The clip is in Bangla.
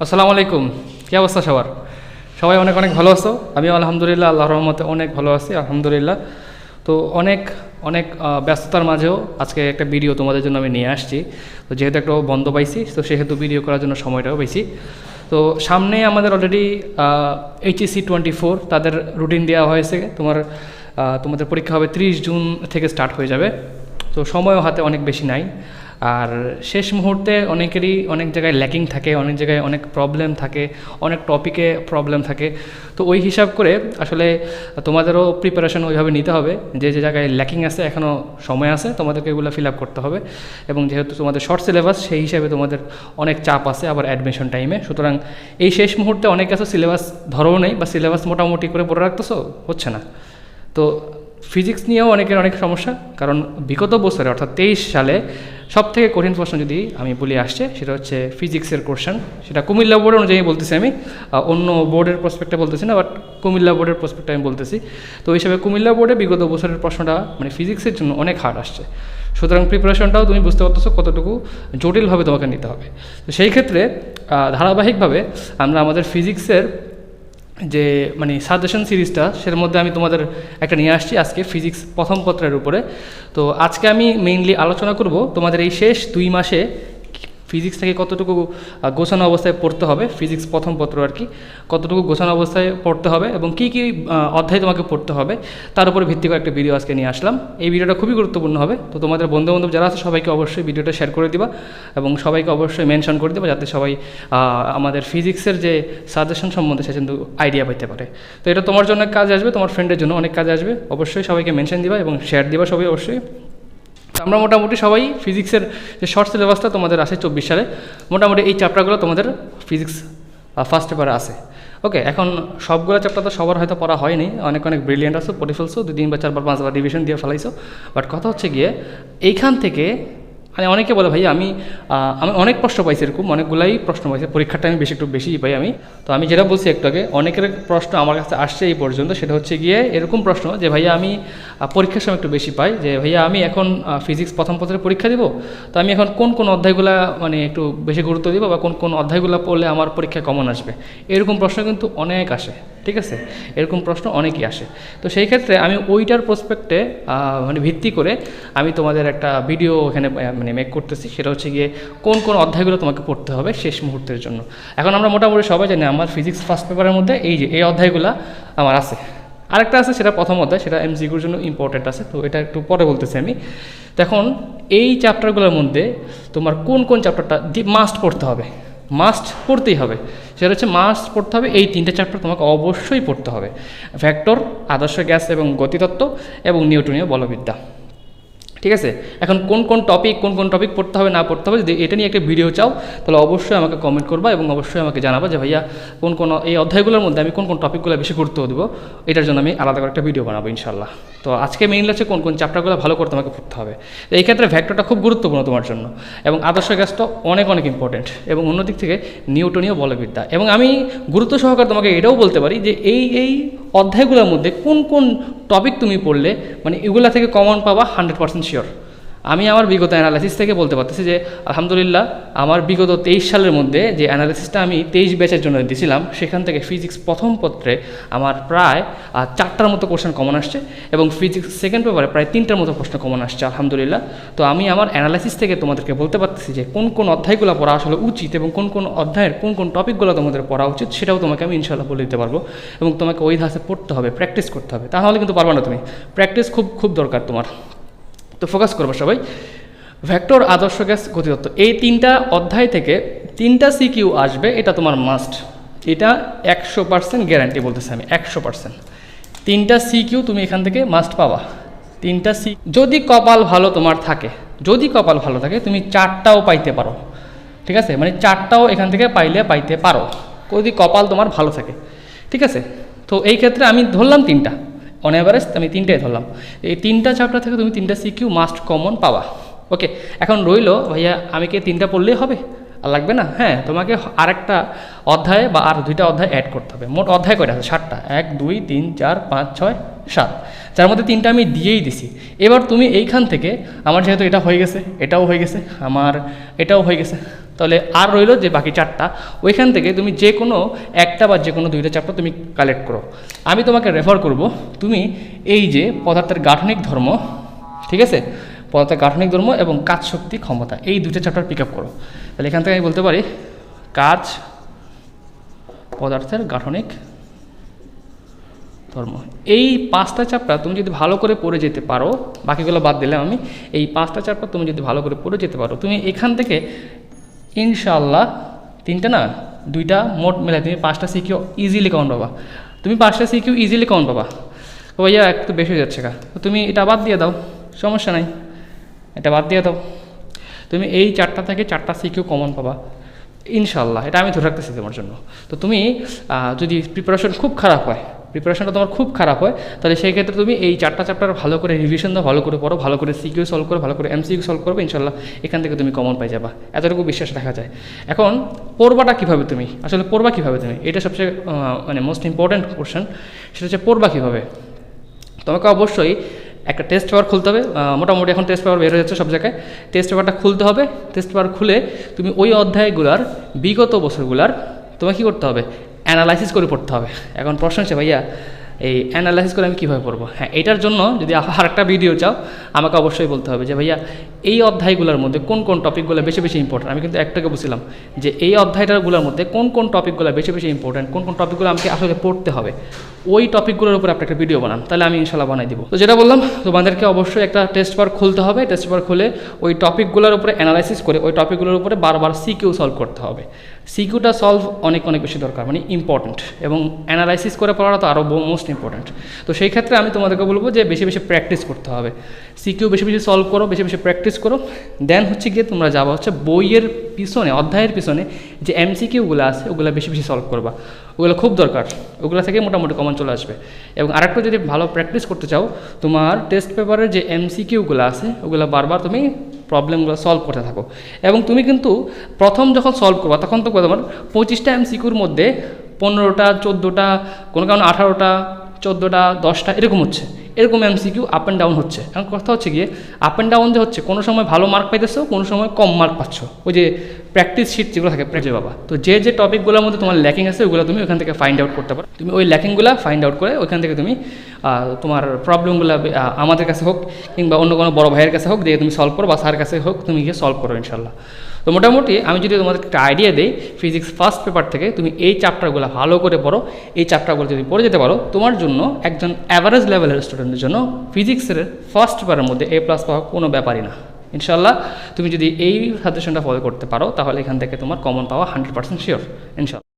আসসালামু আলাইকুম। কী অবস্থা সবার? সবাই অনেক অনেক ভালো আছো? আমি আলহামদুলিল্লাহ, আল্লাহর রহমতে অনেক ভালো আছি আলহামদুলিল্লাহ। তো অনেক অনেক ব্যস্ততার মাঝেও আজকে একটা ভিডিও তোমাদের জন্য আমি নিয়ে আসছি। তো যেহেতু একটা বন্ধ পাইছি, তো সেহেতু ভিডিও করার জন্য সময়টাও পাইছি। তো সামনে আমাদের অলরেডি HEC 24 তাদের রুটিন দেওয়া হয়েছে। তোমাদের পরীক্ষা হবে 30 জুন থেকে স্টার্ট হয়ে যাবে। তো সময়ও হাতে অনেক বেশি নাই। আর শেষ মুহূর্তে অনেকেরই অনেক জায়গায় ল্যাকিং থাকে, অনেক জায়গায় অনেক প্রবলেম থাকে, অনেক টপিকে প্রবলেম থাকে। তো ওই হিসাব করে আসলে তোমাদেরও প্রিপারেশন ওইভাবে নিতে হবে, যে যে জায়গায় ল্যাকিং আছে এখনও সময় আছে, তোমাদেরকে এগুলো ফিল আপ করতে হবে। এবং যেহেতু তোমাদের শর্ট সিলেবাস, সেই হিসাবে তোমাদের অনেক চাপ আছে আবার অ্যাডমিশন টাইমে। সুতরাং এই শেষ মুহূর্তে অনেক আছে সিলেবাস ধরেও নেই, বা সিলেবাস মোটামুটি করে পড়ে রাখতেছো, হচ্ছে না। তো ফিজিক্স নিয়েও অনেকের অনেক সমস্যা, কারণ বিগত বছরে অর্থাৎ 23 সালে সবথেকে কঠিন প্রশ্ন যদি আমি বলি আসছে, সেটা হচ্ছে ফিজিক্সের কোশ্চেন। সেটা কুমিল্লা বোর্ড অনুযায়ী বলতেছি আমি, অন্য বোর্ডের প্রসপেক্টে বলতেছি না, বাট কুমিল্লা বোর্ডের প্রসপেক্টে আমি বলতেছি। তো ওই হিসাবে কুমিল্লা বোর্ডে বিগত বছরের প্রশ্নটা মানে ফিজিক্সের জন্য অনেক হার্ড আসছে। সুতরাং প্রিপারেশনটাও তুমি বুঝতে পারতেছো কতটুকু জটিলভাবে তোমাকে নিতে হবে। তো সেই ক্ষেত্রে ধারাবাহিকভাবে আমরা আমাদের ফিজিক্সের যে মানে সাজেশন সিরিজটা, সেটার মধ্যে আমি তোমাদের একটা নিয়ে আসছি আজকে ফিজিক্স প্রথম পত্রের উপরে। তো আজকে আমি মেইনলি আলোচনা করব তোমাদের এই শেষ 2 মাসে ফিজিক্স থেকে কতটুকু গোছানো অবস্থায় পড়তে হবে, ফিজিক্স প্রথম পত্র আর কি, কতটুকু গোছানো অবস্থায় পড়তে হবে এবং কী কী অধ্যায় তোমাকে পড়তে হবে, তার উপরে ভিত্তি করে একটা ভিডিও আজকে নিয়ে আসলাম। এই ভিডিওটা খুবই গুরুত্বপূর্ণ হবে। তো তোমাদের বন্ধুবান্ধব যারা আছে সবাইকে অবশ্যই ভিডিওটা শেয়ার করে দিবা এবং সবাইকে অবশ্যই মেনশন করে দেবা, যাতে সবাই আমাদের ফিজিক্সের যে সাজেশন সম্বন্ধে সে কিন্তু আইডিয়া পেতে পারে। তো এটা তোমার জন্য কাজে আসবে, তোমার ফ্রেন্ডের জন্য অনেক কাজে আসবে। অবশ্যই সবাইকে মেনশন দিবা এবং শেয়ার দিবা সবাই অবশ্যই। আমরা মোটামুটি সবাই ফিজিক্সের যে শর্ট সিলেবাসটা তোমাদের আসে 24 সালে, মোটামুটি এই চ্যাপ্টারগুলো তোমাদের ফিজিক্স ফার্স্ট পেপারে আছে। ওকে, এখন সবগুলো চ্যাপ্টার তো সবার হয়তো পড়া হয়নি, অনেক অনেক ব্রিলিয়েন্ট আছো, পড়ে ফেলছো 2 3 বা 4 বা 5 বার রিভিশন দিয়ে ফেলাইছো। বাট কথা হচ্ছে গিয়ে এইখান থেকে মানে অনেকে বলে ভাই আমি অনেক প্রশ্ন পাইছি, এরকম অনেকগুলাই প্রশ্ন পাইছি পরীক্ষাটা, আমি একটু বেশিই পাই আমি। তো আমি যেটা বলছি একটু আগে, অনেকের প্রশ্ন আমার কাছে আসছে এই পর্যন্ত, সেটা হচ্ছে গিয়ে এরকম প্রশ্ন যে ভাইয়া আমি পরীক্ষার সময় একটু বেশি পাই, যে ভাইয়া আমি এখন ফিজিক্স প্রথম পত্রের পরীক্ষা দিব, তো আমি এখন কোন কোন অধ্যায়গুলো মানে একটু বেশি গুরুত্ব দিব, বা কোন কোন অধ্যায়গুলো পড়লে আমার পরীক্ষায় কমন আসবে। এরকম প্রশ্ন কিন্তু অনেক আসে, ঠিক আছে, এরকম প্রশ্ন অনেকই আসে। তো সেই ক্ষেত্রে আমি ওইটার প্রসপেক্টে মানে ভিত্তি করে আমি তোমাদের একটা ভিডিও এখানে মানে মেক করতেছি। সেটা হচ্ছে গিয়ে কোন কোন অধ্যায়গুলো তোমাকে পড়তে হবে শেষ মুহূর্তের জন্য। এখন আমরা মোটামুটি সবাই জানি আমার ফিজিক্স ফার্স্ট পেপারের মধ্যে এই অধ্যায়গুলো আমার আছে। আরেকটা আছে, সেটা প্রথম অধ্যায়, সেটা MCQর জন্য ইম্পর্টেন্ট আছে, তো এটা একটু পরে বলতেছি আমি। এখন এই চ্যাপ্টারগুলোর মধ্যে তোমার কোন কোন চ্যাপ্টারটা মাস্ট পড়তে হবে, মাস্ট পড়তেই হবে, সেটা হচ্ছে মাস্ট পড়তে হবে। এই 3টে চ্যাপ্টার তোমাকে অবশ্যই পড়তে হবে: ভেক্টর, আদর্শ গ্যাস এবং গতিতত্ত্ব, এবং নিউটনীয় বলবিদ্যা। ঠিক আছে, এখন কোন কোন টপিক পড়তে হবে না পড়তে হবে, যদি এটা নিয়ে একটা ভিডিও চাও তাহলে অবশ্যই আমাকে কমেন্ট করবা এবং অবশ্যই আমাকে জানাবা যে ভাইয়া কোন এই অধ্যায়গুলোর মধ্যে আমি কোন টপিকগুলো বেশি গুরুত্ব দেবো, এটার জন্য আমি আলাদা করে একটা ভিডিও বানাবো ইনশাল্লাহ। তো আজকে মেইনলি হচ্ছে কোন কোন চ্যাপ্টারগুলো ভালো করে তোমাকে পড়তে হবে। তো এই ক্ষেত্রে ভেক্টরটা খুব গুরুত্বপূর্ণ তোমার জন্য, এবং আদর্শ গ্যাসটা অনেক অনেক ইম্পর্টেন্ট, এবং অন্যদিক থেকে নিউটনীয় বলবিদ্যা। এবং আমি গুরুত্ব সহকারে তোমাকে এটাও বলতে পারি যে এই অধ্যায়গুলোর মধ্যে কোন কোন টপিক তুমি পড়লে মানে এগুলা থেকে কমন পাবা 100% শিওর। আমি আমার বিগত অ্যানালাইসিস থেকে বলতে পারতেছি যে আলহামদুলিল্লাহ আমার বিগত 23 সালের মধ্যে যে অ্যানালাইসিসটা আমি 23 ব্যাচের জন্য দিয়েছিলাম, সেখান থেকে ফিজিক্স প্রথম পত্রে আমার প্রায় 4টার মতো কোশ্চেন কমন আসছে, এবং ফিজিক্স সেকেন্ড পেপারে প্রায় 3টার মতো প্রশ্ন কমন আসছে আলহামদুলিল্লাহ। তো আমি আমার অ্যানালাইসিস থেকে তোমাদেরকে বলতে পারতেছি যে কোন কোন অধ্যায়গুলো পড়া আসলে উচিত, এবং কোন কোন অধ্যায়ের কোন কোন টপিকগুলো তোমাদের পড়া উচিত, সেটাও তোমাকে আমি ইনশাআল্লাহ বলে দিতে পারবো। এবং তোমাকে ওই ধাঁচে পড়তে হবে, প্র্যাকটিস করতে হবে, তাহলে কিন্তু পারবে না তুমি। প্র্যাকটিস খুব খুব দরকার তোমার। তো ফোকাস করবো সবাই। ভেক্টর, আদর্শ গ্যাস, গতিতত্ত্ব, এই 3টা অধ্যায় থেকে 3টা সিকিউ আসবে, এটা তোমার মাস্ট, এটা 100% গ্যারান্টি বলতেছি আমি, 100%। 3টা সিকিউ তুমি এখান থেকে মাস্ট পাবা। 3টা যদি কপাল ভালো তোমার থাকে, যদি কপাল ভালো থাকে তুমি 4টাও পাইতে পারো, ঠিক আছে, মানে 4টাও এখান থেকে পাইতে পারো যদি কপাল তোমার ভালো থাকে, ঠিক আছে। তো এই ক্ষেত্রে আমি ধরলাম 3টা, অন অ্যাভারেজ আমি 3টাই ধরলাম। এই 3টা চ্যাপ্টার থেকে তুমি 3টা সিকিউ মাস্ট কমন পাবা। ওকে, এখন রইলো ভাইয়া আমি কি 3টা পড়লেই হবে, আর লাগবে না? হ্যাঁ, তোমাকে আরেকটা অধ্যায় বা আর 2টা অধ্যায় অ্যাড করতে হবে। মোট অধ্যায় কয়টা আছে? 7টা। 1 2 3 4 5 6 7, যার মধ্যে 3টা আমি দিয়েই দিছি। এবার তুমি এইখান থেকে আমার যেহেতু এটা হয়ে গেছে, এটাও হয়ে গেছে, আমার এটাও হয়ে গেছে, তাহলে আর রইলো যে বাকি 4টা, ওইখান থেকে তুমি যে কোনো একটা বা যে কোনো 2টা চ্যাপ্টার তুমি কালেক্ট করো। আমি তোমাকে রেফার করব তুমি এই যে পদার্থের গাঠনিক ধর্ম, ঠিক আছে, পদার্থের গাঠনিক ধর্ম এবং কাজ শক্তি ক্ষমতা, এই 2টা চ্যাপ্টার পিক আপ করো। তাহলে এখান থেকে আমি বলতে পারি কাজ পদার্থের গাঠনিক ধর্ম, এই 5টা চ্যাপ্টার তুমি যদি ভালো করে পড়ে যেতে পারো, বাকিগুলো বাদ দিলাম আমি, এই 5টা চ্যাপ্টার তুমি যদি ভালো করে পড়ে যেতে পারো, তুমি এখান থেকে ইনশাআল্লাহ 3টা না 2টা মোট মেলায় তুমি 5টা সিকিউ ইজিলি কমন পাবা। তুমি 5টা সিকিউ ইজিলি কমন পাবা। তো ভাইয়া একটু বেশি হয়ে যাচ্ছে তো তুমি এটা বাদ দিয়ে দাও, সমস্যা নাই, এটা বাদ দিয়ে দাও, তুমি এই 4টা থেকে 4টা সিকিউ কমন পাবা ইনশাআল্লাহ, এটা আমি ধরে রাখতেছি তোমার জন্য। তো তুমি যদি প্রিপারেশনটা তোমার খুব খারাপ হয়, তাহলে সেই ক্ষেত্রে তুমি এই 4টা চ্যাপ্টার ভালো করে রিভিশন দাও, ভালো করে পড়ো, ভালো করে সিকিউ সলভ করো, ভালো করে এমসিকিউ সলভ করবে, ইনশাআল্লাহ এখান থেকে তুমি কমন পাই যাবা, এতটুকু বিশ্বাস রাখা যায়। এখন পড়বাটা কীভাবে তুমি, আসলে পড়বা কীভাবে তুমি, এটা সবচেয়ে মানে মোস্ট ইম্পর্ট্যান্ট কোশ্চেন, সেটা হচ্ছে পড়বা কীভাবে। তোমাকে অবশ্যই একটা টেস্ট পেপার খুলতে হবে, মোটামুটি এখন টেস্ট পেপার বের হয়ে যাচ্ছে সব জায়গায়, টেস্ট পেপারটা খুলতে হবে। টেস্ট পেপার খুলে তুমি ওই অধ্যায়গুলার বিগত বছরগুলার তোমাকে কী করতে হবে, অ্যানালাইসিস করে পড়তে হবে। এখন প্রশ্ন হচ্ছে ভাইয়া এই অ্যানালাইসিস করে আমি কীভাবে পড়বো? হ্যাঁ, এটার জন্য যদি আর একটা ভিডিও চাও আমাকে অবশ্যই বলতে হবে যে ভাইয়া এই অধ্যায়গুলোর মধ্যে কোন কোন টপিকগুলো বেশি বেশি ইম্পর্টেন্ট। আমি কিন্তু একটাকে বলছিলাম যে এই অধ্যায়টাগুলোর মধ্যে কোন কোন টপিকগুলো বেশি বেশি ইম্পর্টেন্ট, কোন কোন টপিকগুলো আমাকে আসলে পড়তে হবে, ওই টপিকগুলোর উপর আপনি একটা ভিডিও বানান, তাহলে আমি ইনশাল্লাহ বানাই দিব। তো যেটা বললাম, তোমাদেরকে অবশ্যই একটা টেস্ট পেপার খুলতে হবে, টেস্ট পেপার খুলে ওই টপিকগুলোর উপরে অ্যানালাইসিস করে ওই টপিকগুলোর উপরে বারবার সিকিউ সলভ করতে হবে। সিকিউটা সলভ অনেক অনেক বেশি দরকার, মানে ইম্পর্টেন্ট, এবং অ্যানালাইসিস করে পড়াটা তো আরও মোস্ট ইম্পর্টেন্ট। তো সেই ক্ষেত্রে আমি তোমাদেরকে বলবো যে বেশি বেশি প্র্যাকটিস করতে হবে, সিকিউ বেশি বেশি সলভ করো, বেশি বেশি প্র্যাকটিস করো, দেন হচ্ছে গিয়ে তোমরা যাবো হচ্ছে বইয়ের পিছনে, অধ্যায়ের পিছনে যে এমসিকিউগুলো আছে ওগুলো বেশি বেশি সলভ করবা, ওগুলো খুব দরকার, ওগুলো থেকে মোটামুটি কমন চলে আসবে। এবং আরেকটা যদি ভালো প্র্যাকটিস করতে চাও, তোমার টেস্ট পেপারের যে এমসিকিউগুলো আছে ওগুলো বারবার তুমি প্রবলেমগুলো সলভ করতে থাকো। এবং তুমি কিন্তু প্রথম যখন সলভ করবা তখন তো তোমার 25টা এমসিকিউর মধ্যে 15টা 14টা, কোনো কারণে 18টা 14টা 10টা এরকম হচ্ছে, এরকম এমসিকিউ আপ অ্যান্ড ডাউন হচ্ছে। এখন কথা হচ্ছে গিয়ে আপ অ্যান্ড ডাউন যে হচ্ছে, কোনো সময় ভালো মার্ক পাইতেছো, কোনো সময় কম মার্ক পাচ্ছ, ওই যে প্র্যাকটিস শিট যেগুলো থাকে বাবা। তো যে যে টপিকগুলোর মধ্যে তোমার ল্যাকিং আছে ওগুলো তুমি ওখান থেকে ফাইন্ড আউট করতে পারো। তুমি ওই ল্যাকিংগুলো ফাইন্ড আউট করে ওইখান থেকে তুমি তোমার প্রবলেমগুলো আমাদের কাছে হোক কিংবা অন্য কোনো বড় ভাইয়ের কাছে হোক দিয়ে তুমি সলভ করো, বা স্যারের কাছে হোক তুমি গিয়ে সলভ করো ইনশাল্লাহ। তো মোটামুটি আমি যদি তোমাদেরকে একটা আইডিয়া দিই, ফিজিক্স ফার্স্ট পেপার থেকে তুমি এই চ্যাপ্টারগুলো ভালো করে পড়ো, এই চ্যাপ্টারগুলো যদি পড়ে যেতে পারো, তোমার জন্য একজন অ্যাভারেজ লেভেলের স্টুডেন্টের জন্য ফিজিক্সের ফার্স্ট পেপারের মধ্যে A+ পাওয়া কোনো ব্যাপারই না ইনশাল্লাহ। তুমি যদি এই সাজেশনটা ফলো করতে পারো তাহলে এখান থেকে তোমার কমন পাওয়া 100% শিওর ইনশাল্লাহ।